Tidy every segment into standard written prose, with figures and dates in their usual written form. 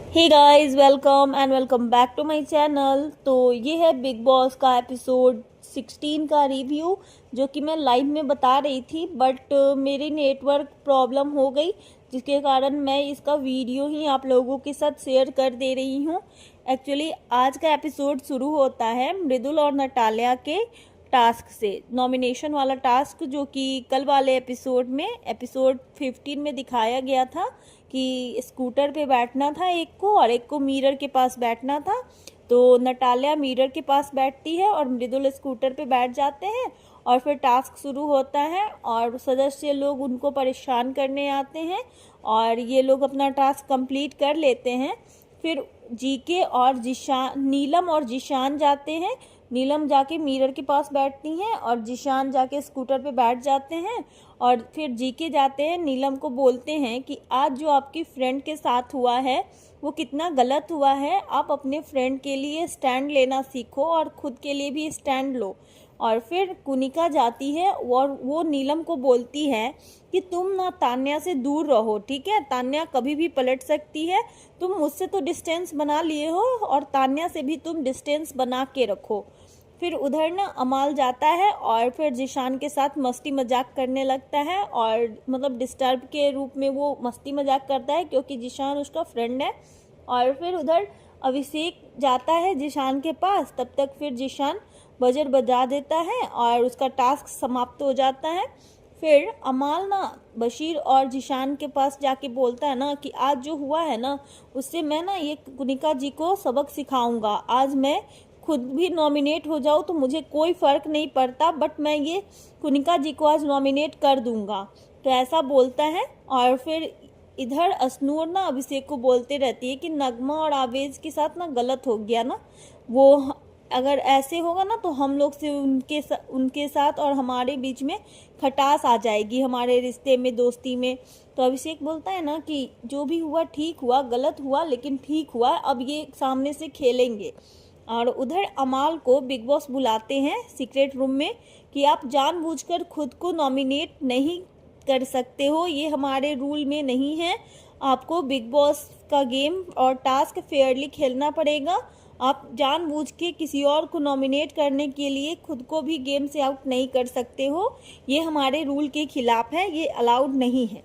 Hey guys, welcome back to my channel. तो ये है बिग बॉस का एपिसोड 16 का रिव्यू, जो कि मैं लाइव में बता रही थी, बट मेरी नेटवर्क प्रॉब्लम हो गई, जिसके कारण मैं इसका वीडियो ही आप लोगों के साथ शेयर कर दे रही हूँ। एक्चुअली आज का एपिसोड शुरू होता है मृदुल और नटालिया के टास्क से, नॉमिनेशन वाला टास्क, जो कि कल वाले एपिसोड 15 में दिखाया गया था कि स्कूटर पे बैठना था एक को, और एक को मिरर के पास बैठना था। तो नटालिया मिरर के पास बैठती है और मृदुल स्कूटर पे बैठ जाते हैं, और फिर टास्क शुरू होता है और सदस्य लोग उनको परेशान करने आते हैं और ये लोग अपना टास्क कंप्लीट कर लेते हैं। फिर जीके और नीलम और जिशान जाते हैं। नीलम जाके मिरर के पास बैठती हैं और जिशान जाके स्कूटर पे बैठ जाते हैं, और फिर जीके जाते हैं, नीलम को बोलते हैं कि आज जो आपकी फ्रेंड के साथ हुआ है वो कितना गलत हुआ है। आप अपने फ्रेंड के लिए स्टैंड लेना सीखो और खुद के लिए भी स्टैंड लो। और फिर कुनिका जाती है और वो नीलम को बोलती है कि तुम ना तान्या से दूर रहो, ठीक है, तान्या कभी भी पलट सकती है। तुम मुझसे तो डिस्टेंस बना लिए हो और तान्या से भी तुम डिस्टेंस बना के रखो। फिर उधर ना अमाल जाता है और फिर जिशान के साथ मस्ती मजाक करने लगता है, और मतलब डिस्टर्ब के रूप में वो मस्ती मजाक करता है क्योंकि जिशान उसका फ्रेंड है। और फिर उधर अभिषेक जाता है जिशान के पास, तब तक फिर जिशान बजर बजा देता है और उसका टास्क समाप्त हो जाता है। फिर अमाल ना बशीर और जिशान के पास जाके बोलता है ना कि आज जो हुआ है ना, उससे मैं ना ये कुनिका जी को सबक सिखाऊंगा। आज मैं खुद भी नॉमिनेट हो जाऊँ तो मुझे कोई फ़र्क नहीं पड़ता, बट मैं ये कुनिका जी को आज नॉमिनेट कर दूंगा। तो ऐसा बोलता है। और फिर इधर अश्नूर ना अभिषेक को बोलते रहती है कि नगमा और आवेज के साथ ना गलत हो गया ना, वो अगर ऐसे होगा ना तो हम लोग से उनके साथ और हमारे बीच में खटास आ जाएगी, हमारे रिश्ते में, दोस्ती में। तो अभिषेक बोलता है ना कि जो भी हुआ ठीक हुआ, गलत हुआ लेकिन ठीक हुआ, अब ये सामने से खेलेंगे। और उधर अमाल को बिग बॉस बुलाते हैं सीक्रेट रूम में कि आप जानबूझकर खुद को नॉमिनेट नहीं कर सकते हो, ये हमारे रूल में नहीं है। आपको बिग बॉस का गेम और टास्क फेयरली खेलना पड़ेगा। आप जानबूझ के किसी और को नॉमिनेट करने के लिए खुद को भी गेम से आउट नहीं कर सकते हो, ये हमारे रूल के खिलाफ है, ये अलाउड नहीं है।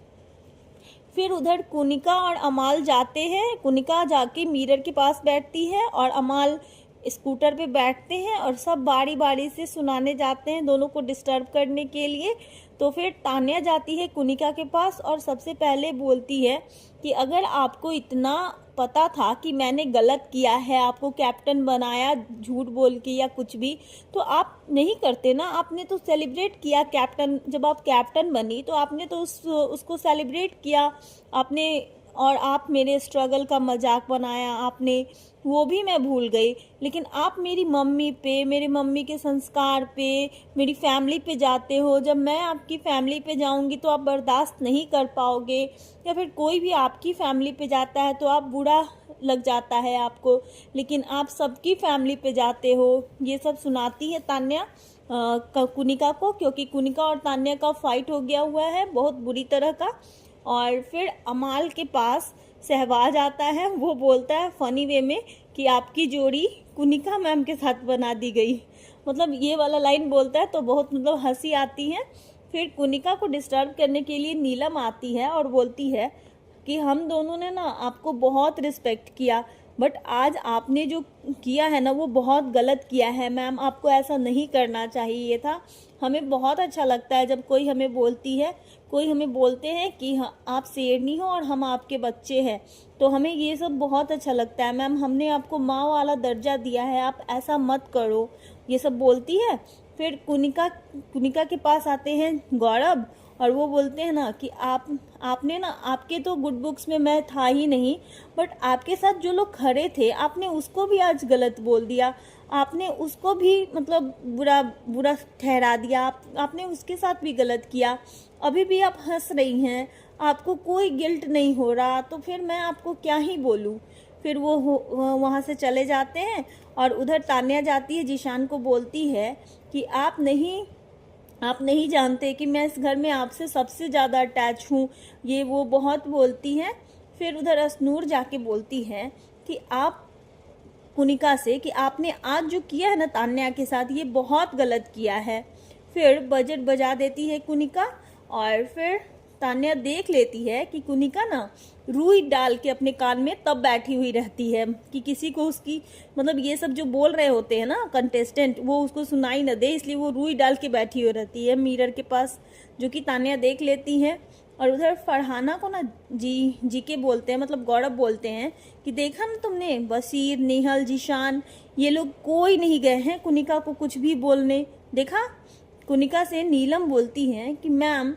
फिर उधर कुनिका और अमाल जाते हैं। कुनिका जाके मिरर के पास बैठती है और अमाल स्कूटर पे बैठते हैं, और सब बारी बारी से सुनाने जाते हैं दोनों को डिस्टर्ब करने के लिए। तो फिर तान्या जाती है कुनिका के पास और सबसे पहले बोलती है कि अगर आपको इतना पता था कि मैंने गलत किया है, आपको कैप्टन बनाया झूठ बोल के या कुछ भी, तो आप नहीं करते ना। आपने तो सेलिब्रेट किया कैप्टन, जब आप कैप्टन बनी तो आपने तो उसको सेलिब्रेट किया आपने, और आप मेरे स्ट्रगल का मजाक बनाया आपने, वो भी मैं भूल गई। लेकिन आप मेरी मम्मी पे, मेरे मम्मी के संस्कार पे, मेरी फैमिली पे जाते हो। जब मैं आपकी फैमिली पे जाऊंगी तो आप बर्दाश्त नहीं कर पाओगे, या फिर कोई भी आपकी फैमिली पे जाता है तो आप बुरा लग जाता है आपको, लेकिन आप सबकी फैमिली पे जाते हो। ये सब सुनाती है तान्या कुनिका को, क्योंकि कुनिका और तान्या का फाइट हो गया हुआ है बहुत बुरी तरह का। और फिर अमाल के पास सहवाज आता है, वो बोलता है फनी वे में कि आपकी जोड़ी कुनिका मैम के साथ बना दी गई, मतलब ये वाला लाइन बोलता है तो बहुत मतलब हंसी आती है। फिर कुनिका को डिस्टर्ब करने के लिए नीलम आती है और बोलती है कि हम दोनों ने ना आपको बहुत रिस्पेक्ट किया, बट आज आपने जो किया है ना वो बहुत गलत किया है मैम, आपको ऐसा नहीं करना चाहिए था। हमें बहुत अच्छा लगता है जब कोई हमें बोलती है, कोई हमें बोलते हैं कि आप शेरनी हो और हम आपके बच्चे हैं, तो हमें ये सब बहुत अच्छा लगता है मैम, हमने आपको माँ वाला दर्जा दिया है, आप ऐसा मत करो, ये सब बोलती है। फिर कुनिका के पास आते हैं गौरव, और वो बोलते हैं ना कि आपने ना, आपके तो गुड बुक्स में मैं था ही नहीं, बट आपके साथ जो लोग खड़े थे आपने उसको भी आज गलत बोल दिया, आपने उसको भी मतलब बुरा बुरा ठहरा दिया, आपने उसके साथ भी गलत किया। अभी भी आप हंस रही हैं, आपको कोई गिल्ट नहीं हो रहा, तो फिर मैं आपको क्या ही बोलूँ। फिर वो वहाँ से चले जाते हैं। और उधर तान्या जाती है, जिशान को बोलती है कि आप नहीं जानते कि मैं इस घर में आपसे सबसे ज़्यादा अटैच हूँ, ये वो बहुत बोलती हैं। फिर उधर अश्नूर जाके बोलती है कि आप कुनिका से कि आपने आज जो किया है ना तान्या के साथ, ये बहुत गलत किया है। फिर बजट बजा देती है कुनिका, और फिर तान्या देख लेती है कि कुनिका ना रुई डाल के अपने कान में तब बैठी हुई रहती है कि किसी को उसकी मतलब ये सब जो बोल रहे होते हैं ना कंटेस्टेंट, वो उसको सुनाई न दे, इसलिए वो रुई डाल के बैठी हुई रहती है मिरर के पास, जो कि तान्या देख लेती है। और उधर फरहाना को ना जी के बोलते हैं, मतलब गौरव बोलते हैं कि देखा ना तुमने, बशीर, नेहल, जीशान, ये लोग कोई नहीं गए हैं कुनिका को कुछ भी बोलने। देखा, कुनिका से नीलम बोलती है कि मैम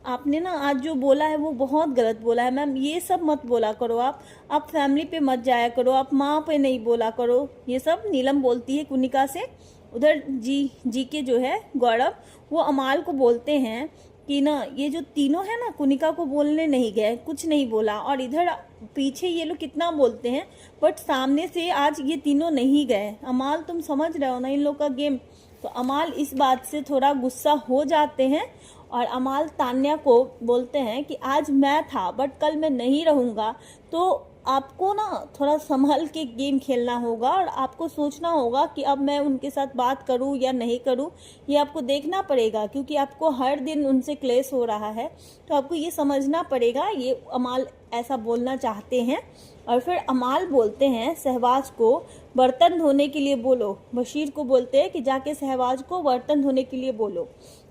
आपने ना आज जो बोला है वो बहुत गलत बोला है मैम, ये सब मत बोला करो, आप फैमिली पे मत जाया करो, आप माँ पे नहीं बोला करो, ये सब नीलम बोलती है कुनिका से। उधर जी के जो है गौरव, वो अमाल को बोलते हैं कि ना ये जो तीनों है ना कुनिका को बोलने नहीं गए, कुछ नहीं बोला, और इधर पीछे ये लोग कितना बोलते हैं बट सामने से आज ये तीनों नहीं गए। अमाल तुम समझ रहे हो ना इन लोग का गेम। तो अमाल इस बात से थोड़ा गुस्सा हो जाते हैं, और अमाल तान्या को बोलते हैं कि आज मैं था बट कल मैं नहीं रहूँगा, तो आपको ना थोड़ा संभल के गेम खेलना होगा, और आपको सोचना होगा कि अब मैं उनके साथ बात करूं या नहीं करूं, ये आपको देखना पड़ेगा, क्योंकि आपको हर दिन उनसे क्लेश हो रहा है, तो आपको ये समझना पड़ेगा। ये अमाल ऐसा बोलना चाहते हैं। और फिर अमाल बोलते हैं शहबाज को बर्तन धोने के लिए बोलो, बशीर को बोलते हैं कि जाके शहबाज को बर्तन धोने के लिए बोलो।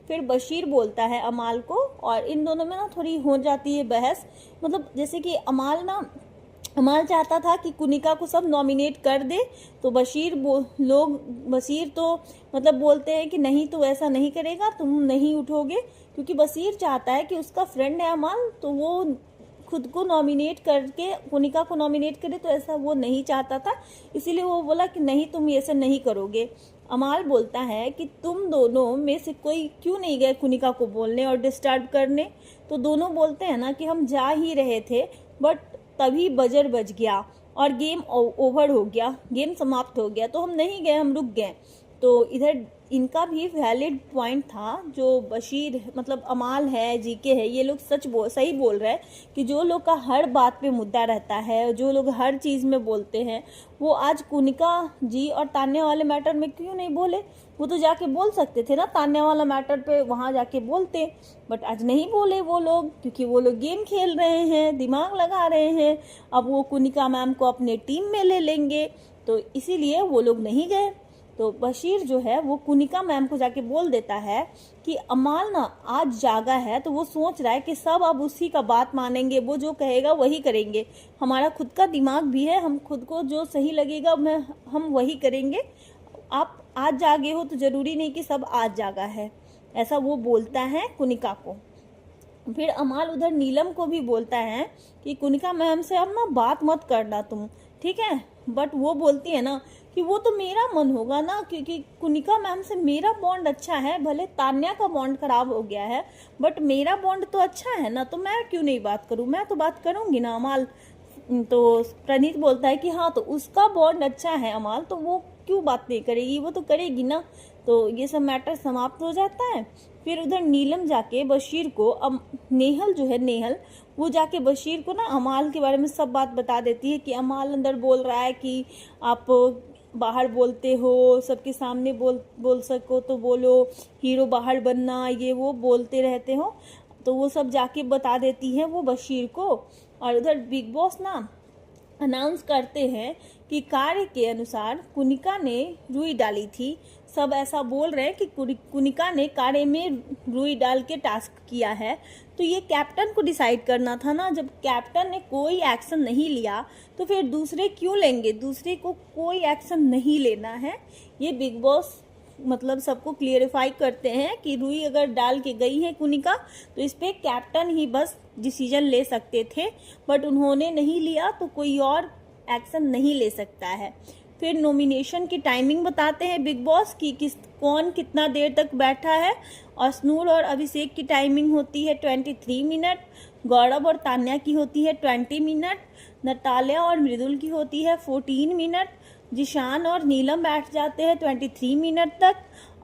फिर बशीर बोलता है अमाल को, और इन दोनों में ना थोड़ी हो जाती है बहस, मतलब जैसे कि अमाल चाहता था कि कुनिका को सब नॉमिनेट कर दे, तो बशीर तो मतलब बोलते हैं कि नहीं, तो ऐसा नहीं करेगा, तुम नहीं उठोगे, क्योंकि बशीर चाहता है कि उसका फ्रेंड है अमाल, तो वो खुद को नॉमिनेट करके कुनिका को नॉमिनेट करे, तो ऐसा वो नहीं चाहता था, इसीलिए वो बोला कि नहीं, तुम ऐसा नहीं करोगे। अमाल बोलता है कि तुम दोनों में से कोई क्यों नहीं गए कुनिका को बोलने और डिस्टर्ब करने, तो दोनों बोलते हैं ना कि हम जा ही रहे थे बट तभी बजर बज गया और गेम ओवर हो गया, गेम समाप्त हो गया, तो हम नहीं गए, हम रुक गए। तो इधर इनका भी वैलिड पॉइंट था, जो बशीर मतलब अमाल है, जीके है, ये लोग सही बोल रहे हैं कि जो लोग का हर बात पे मुद्दा रहता है, जो लोग हर चीज़ में बोलते हैं, वो आज कुनिका जी और तान्या वाले मैटर में क्यों नहीं बोले। वो तो जाके बोल सकते थे ना तान्या वाला मैटर पे, वहाँ जाके बोलते, बट आज नहीं बोले वो लोग, क्योंकि वो लोग गेम खेल रहे हैं, दिमाग लगा रहे हैं, अब वो कुनिका मैम को अपने टीम में ले लेंगे, तो इसीलिए वो लोग नहीं गए। तो बशीर जो है वो कुनिका मैम को जाके बोल देता है कि अमाल ना आज जागा है, तो वो सोच रहा है कि सब अब उसी का बात मानेंगे, वो जो कहेगा वही करेंगे, हमारा खुद का दिमाग भी है, हम खुद को जो सही लगेगा हम वही करेंगे, आप आज जागे हो तो ज़रूरी नहीं कि सब आज जागा है, ऐसा वो बोलता है कुनिका को। फिर अमाल उधर नीलम को भी बोलता है कि कुनिका मैम से अब ना बात मत करना तुम, ठीक है, बट वो बोलती है ना कि वो तो मेरा मन होगा ना, क्योंकि कुनिका मैम से मेरा बॉन्ड अच्छा है, भले तान्या का बॉन्ड खराब हो गया है बट मेरा बॉन्ड तो अच्छा है ना, तो मैं क्यों नहीं बात करूं, मैं तो बात करूंगी ना अमाल। तो प्रणीत बोलता है कि हाँ, तो उसका बॉन्ड अच्छा है अमाल, तो वो क्यों बात नहीं करेगी, वो तो करेगी ना। तो ये सब मैटर समाप्त हो जाता है। फिर उधर नीलम जाके बशीर को, अब नेहल जो है, नेहल वो जाके बशीर को ना अमाल के बारे में सब बात बता देती है कि अमाल अंदर बोल रहा है कि आप बाहर बोलते हो, सबके सामने बोल सको तो बोलो, हीरो बाहर बनना, ये वो बोलते रहते हो, तो वो सब जाके बता देती है वो बशीर को। और उधर बिग बॉस ना अनाउंस करते हैं कि कार्य के अनुसार कुनिका ने रुई डाली थी, सब ऐसा बोल रहे हैं कि कुनिका ने कार्य में रुई डाल के टास्क किया है, तो ये कैप्टन को डिसाइड करना था ना, जब कैप्टन ने कोई एक्शन नहीं लिया तो फिर दूसरे क्यों लेंगे, दूसरे को कोई एक्शन नहीं लेना है। ये बिग बॉस मतलब सबको क्लियरिफाई करते हैं कि रुई अगर डाल के गई है कुनिका, तो इस पे कैप्टन ही बस डिसीजन ले सकते थे, बट उन्होंने नहीं लिया, तो कोई और एक्शन नहीं ले सकता है। फिर नॉमिनेशन की टाइमिंग बताते हैं बिग बॉस की कौन कितना देर तक बैठा है। अश्नूर और अभिषेक की टाइमिंग होती है 23 मिनट, गौरव और तान्या की होती है 20 मिनट, नटालिया और मृदुल की होती है 14 मिनट, जिशान और नीलम बैठ जाते हैं 23 मिनट तक,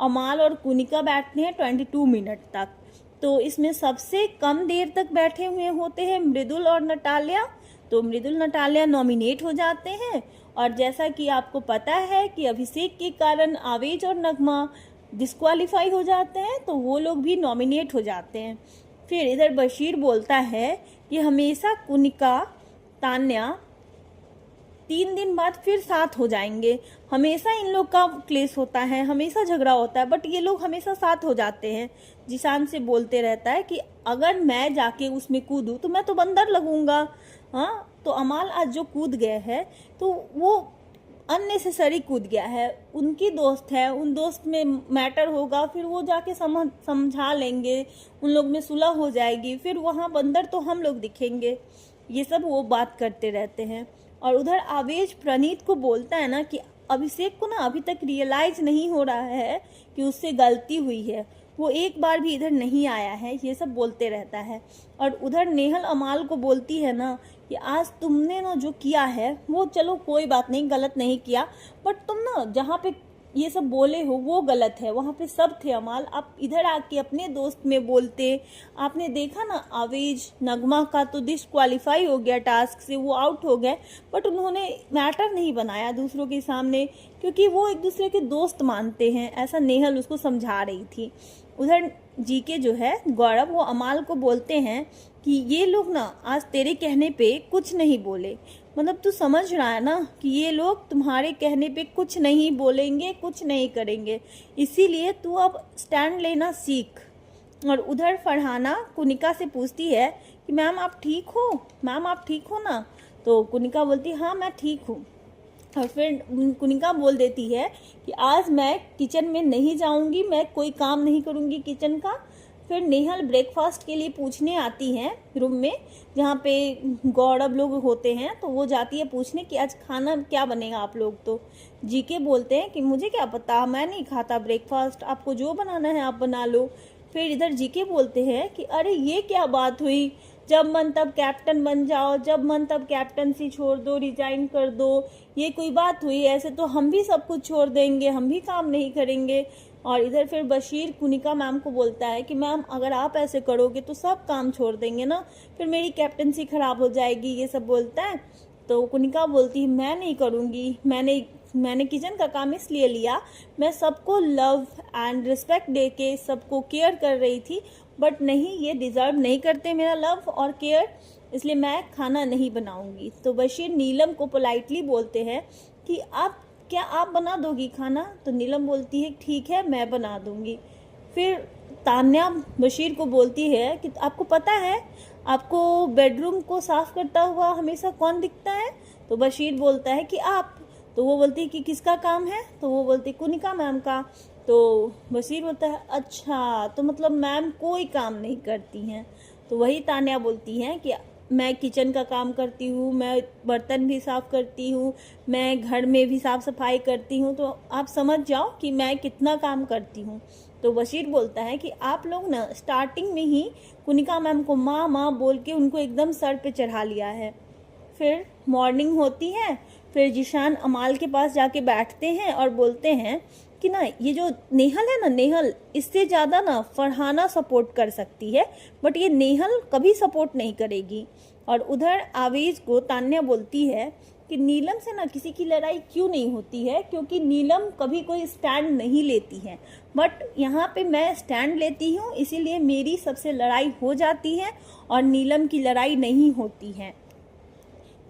अमाल और कुनिका बैठते हैं 22 मिनट तक। तो इसमें सबसे कम देर तक बैठे हुए होते हैं मृदुल और नटालिया, तो मृदुल नटालिया नॉमिनेट हो जाते हैं। और जैसा कि आपको पता है कि अभिषेक के कारण आवेश और नगमा डिस्क्वालीफाई हो जाते हैं, तो वो लोग भी नॉमिनेट हो जाते हैं। फिर इधर बशीर बोलता है कि हमेशा कुनिका तान्या 3 दिन बाद फिर साथ हो जाएंगे। हमेशा इन लोग का क्लेश होता है, हमेशा झगड़ा होता है, बट ये लोग हमेशा साथ हो जाते हैं। जिशान से बोलते रहता है कि अगर मैं जाके उसमें कूदूं तो मैं तो बंदर लगूंगा। हाँ, तो अमाल आज जो कूद गए हैं तो वो अननेसेसरी कूद गया है। उनकी दोस्त है, उन दोस्त में मैटर होगा, फिर वो जाके समझा लेंगे, उन लोग में सुलह हो जाएगी, फिर वहाँ बंदर तो हम लोग दिखेंगे। ये सब वो बात करते रहते हैं। और उधर आवेश प्रणीत को बोलता है ना कि अभिषेक को ना अभी तक रियलाइज नहीं हो रहा है कि उससे गलती हुई है, वो एक बार भी इधर नहीं आया है, ये सब बोलते रहता है। और उधर नेहल अमाल को बोलती है ना कि आज तुमने ना जो किया है वो चलो कोई बात नहीं, गलत नहीं किया, बट तुम ना जहाँ पे ये सब बोले हो वो गलत है, वहाँ पे सब थे अमाल, आप इधर आके अपने दोस्त में बोलते। आपने देखा ना आवेश नगमा का तो डिस्क्वालीफाई हो गया टास्क से, वो आउट हो गए, बट उन्होंने मैटर नहीं बनाया दूसरों के सामने, क्योंकि वो एक दूसरे के दोस्त मानते हैं, ऐसा नेहल उसको समझा रही थी। उधर जीके जो है गौरव, वो अमाल को बोलते हैं कि ये लोग ना आज तेरे कहने पे कुछ नहीं बोले, मतलब तू समझ रहा है ना कि ये लोग तुम्हारे कहने पे कुछ नहीं बोलेंगे, कुछ नहीं करेंगे, इसीलिए तू अब स्टैंड लेना सीख। और उधर फरहाना कुनिका से पूछती है कि मैम आप ठीक हो, मैम आप ठीक हो ना? तो कुनिका बोलती है हाँ मैं ठीक हूँ। और फिर कुनिका बोल देती है कि आज मैं किचन में नहीं जाऊंगी, मैं कोई काम नहीं करूंगी किचन का। फिर नेहल ब्रेकफास्ट के लिए पूछने आती हैं रूम में, जहाँ पे गौरव लोग होते हैं, तो वो जाती है पूछने कि आज खाना क्या बनेगा आप लोग। तो जीके बोलते हैं कि मुझे क्या पता, मैं नहीं खाता ब्रेकफास्ट, आपको जो बनाना है आप बना लो। फिर इधर जीके बोलते हैं कि अरे ये क्या बात हुई, जब मन तब कैप्टन बन जाओ, जब मन तब कैप्टनसी छोड़ दो, रिजाइन कर दो, ये कोई बात हुई? ऐसे तो हम भी सब कुछ छोड़ देंगे, हम भी काम नहीं करेंगे। और इधर फिर बशीर कुनिका मैम को बोलता है कि मैम अगर आप ऐसे करोगे तो सब काम छोड़ देंगे ना, फिर मेरी कैप्टनसी खराब हो जाएगी, ये सब बोलता है। तो कुनिका बोलती है मैं नहीं करूँगी, मैंने किचन का काम इसलिए लिया, मैं सबको लव एंड रिस्पेक्ट दे के सबको केयर कर रही थी, बट नहीं, ये डिज़र्व नहीं करते मेरा लव और केयर, इसलिए मैं खाना नहीं बनाऊंगी। तो बशीर नीलम को पोलाइटली बोलते हैं कि क्या आप बना दोगी खाना? तो नीलम बोलती है ठीक है मैं बना दूंगी। फिर तान्या बशीर को बोलती है कि आपको पता है आपको बेडरूम को साफ करता हुआ हमेशा कौन दिखता है? तो बशीर बोलता है कि आप। तो वो बोलती है कि किसका काम है? तो वो बोलती है कुनिका मैम का। तो बशीर बोलता है अच्छा, तो मतलब मैम कोई काम नहीं करती हैं। तो वही तान्या बोलती हैं कि मैं किचन का काम करती हूँ, मैं बर्तन भी साफ़ करती हूँ, मैं घर में भी साफ़ सफाई करती हूँ, तो आप समझ जाओ कि मैं कितना काम करती हूँ। तो बशीर बोलता है कि आप लोग ना स्टार्टिंग में ही कुनिका मैम को माँ माँ बोल के उनको एकदम सर पे चढ़ा लिया है। फिर मॉर्निंग होती है, फिर जिशान अमाल के पास जाके बैठते हैं और बोलते हैं कि ना ये जो नेहल है ना, नेहल इससे ज़्यादा ना फरहाना सपोर्ट कर सकती है, बट ये नेहल कभी सपोर्ट नहीं करेगी। और उधर आवेश को तान्या बोलती है कि नीलम से ना किसी की लड़ाई क्यों नहीं होती है, क्योंकि नीलम कभी कोई स्टैंड नहीं लेती है, बट यहाँ पे मैं स्टैंड लेती हूँ, इसीलिए मेरी सबसे लड़ाई हो जाती है और नीलम की लड़ाई नहीं होती है।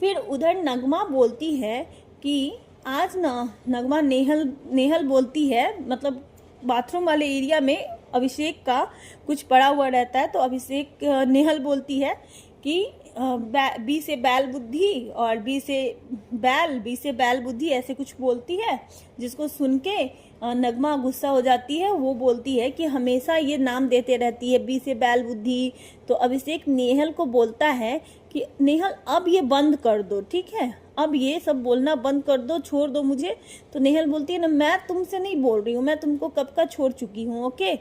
फिर उधर नगमा बोलती है कि आज ना नगमा नेहल बोलती है, मतलब बाथरूम वाले एरिया में अभिषेक का कुछ पड़ा हुआ रहता है, तो अभिषेक नेहल बोलती है कि बी से बैल बुद्धि और बी से बैल बुद्धि ऐसे कुछ बोलती है, जिसको सुन के नगमा गुस्सा हो जाती है। वो बोलती है कि हमेशा ये नाम देते रहती है बी से बैल बुद्धि। तो अभिषेक नेहल को बोलता है कि नेहल अब ये बंद कर दो, ठीक है, अब ये सब बोलना बंद कर दो, छोड़ दो मुझे। तो नेहल बोलती है ना मैं तुमसे नहीं बोल रही हूँ, मैं तुमको कब का छोड़ चुकी हूँ, ओके।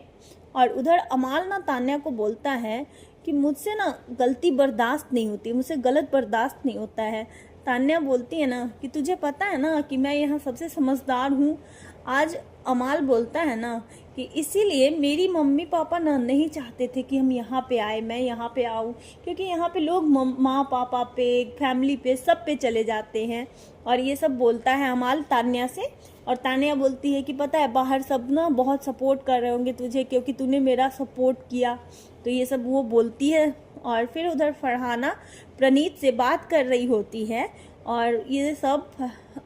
और उधर अमाल ना तान्या को बोलता है कि मुझसे ना गलती बर्दाश्त नहीं होती, मुझसे गलत बर्दाश्त नहीं होता है। तान्या बोलती है ना कि तुझे पता है ना कि मैं यहाँ सबसे समझदार हूँ। आज अमाल बोलता है ना कि इसीलिए मेरी मम्मी पापा ना नहीं चाहते थे कि हम यहाँ पे आए, मैं यहाँ पे आऊँ, क्योंकि यहाँ पे लोग माँ पापा पे, फैमिली पे, सब पे चले जाते हैं। और ये सब बोलता है अमाल तान्या से, और तान्या बोलती है कि पता है बाहर सब ना बहुत सपोर्ट कर रहे होंगे तुझे, क्योंकि तूने मेरा सपोर्ट किया। तो ये सब वो बोलती है। और फिर उधर फरहाना प्रणीत से बात कर रही होती है, और ये सब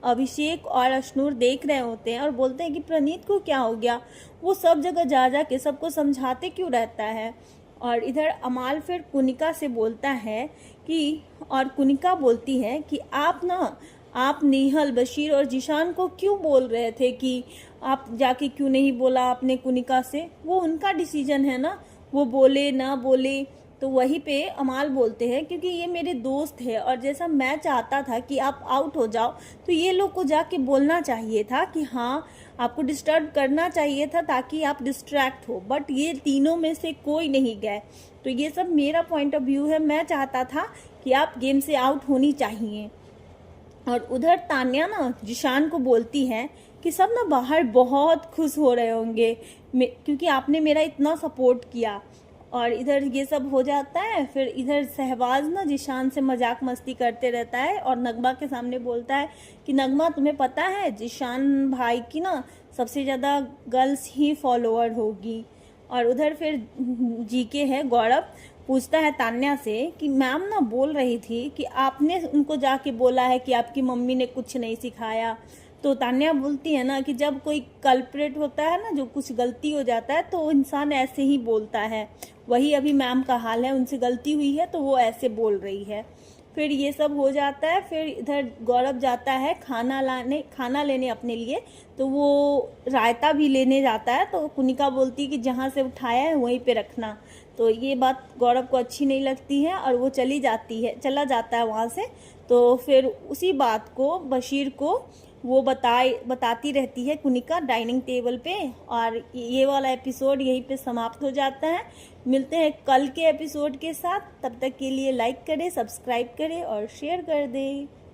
अभिषेक और अश्नूर देख रहे होते हैं और बोलते हैं कि प्रणीत को क्या हो गया, वो सब जगह जा जा के सबको समझाते क्यों रहता है। और इधर अमाल फिर कुनिका से बोलता है कि, और कुनिका बोलती है कि आप नेहल, बशीर और जिशान को क्यों बोल रहे थे कि आप जाके क्यों नहीं बोला आपने कुनिका से, वो उनका डिसीजन है ना, वो बोले ना बोले। तो वहीं पे अमाल बोलते हैं क्योंकि ये मेरे दोस्त है, और जैसा मैं चाहता था कि आप आउट हो जाओ, तो ये लोग को जाके बोलना चाहिए था कि हाँ आपको डिस्टर्ब करना चाहिए था ताकि आप डिस्ट्रैक्ट हो, बट ये तीनों में से कोई नहीं गए। तो ये सब मेरा पॉइंट ऑफ व्यू है, मैं चाहता था कि आप गेम से आउट होनी चाहिए। और उधर तान्या ना जिशान को बोलती है कि सब ना बाहर बहुत खुश हो रहे होंगे क्योंकि आपने मेरा इतना सपोर्ट किया। और इधर ये सब हो जाता है। फिर इधर सहबाज ना जिशान से मजाक मस्ती करते रहता है और नगमा के सामने बोलता है कि नगमा तुम्हें पता है जिशान भाई की ना सबसे ज़्यादा गर्ल्स ही फॉलोअर होगी। और उधर फिर जीके है गौरव पूछता है तान्या से कि मैम ना बोल रही थी कि आपने उनको जाके बोला है कि आपकी मम्मी ने कुछ नहीं सिखाया। तो तान्या बोलती है ना कि जब कोई कल्प्रेट होता है ना, जो कुछ गलती हो जाता है तो इंसान ऐसे ही बोलता है। वही अभी मैम का हाल है, उनसे गलती हुई है तो वो ऐसे बोल रही है। फिर ये सब हो जाता है। फिर इधर गौरव जाता है खाना लेने अपने लिए, तो वो रायता भी लेने जाता है। तो कुनिका बोलती है कि जहाँ से उठाया है वहीं पे रखना। तो ये बात गौरव को अच्छी नहीं लगती है और वो चला जाता है वहाँ से। तो फिर उसी बात को बशीर को वो बताती रहती है कुनिका डाइनिंग टेबल पे। और ये वाला एपिसोड यहीं पे समाप्त हो जाता है। मिलते हैं कल के एपिसोड के साथ, तब तक के लिए लाइक करें, सब्सक्राइब करें और शेयर कर दें।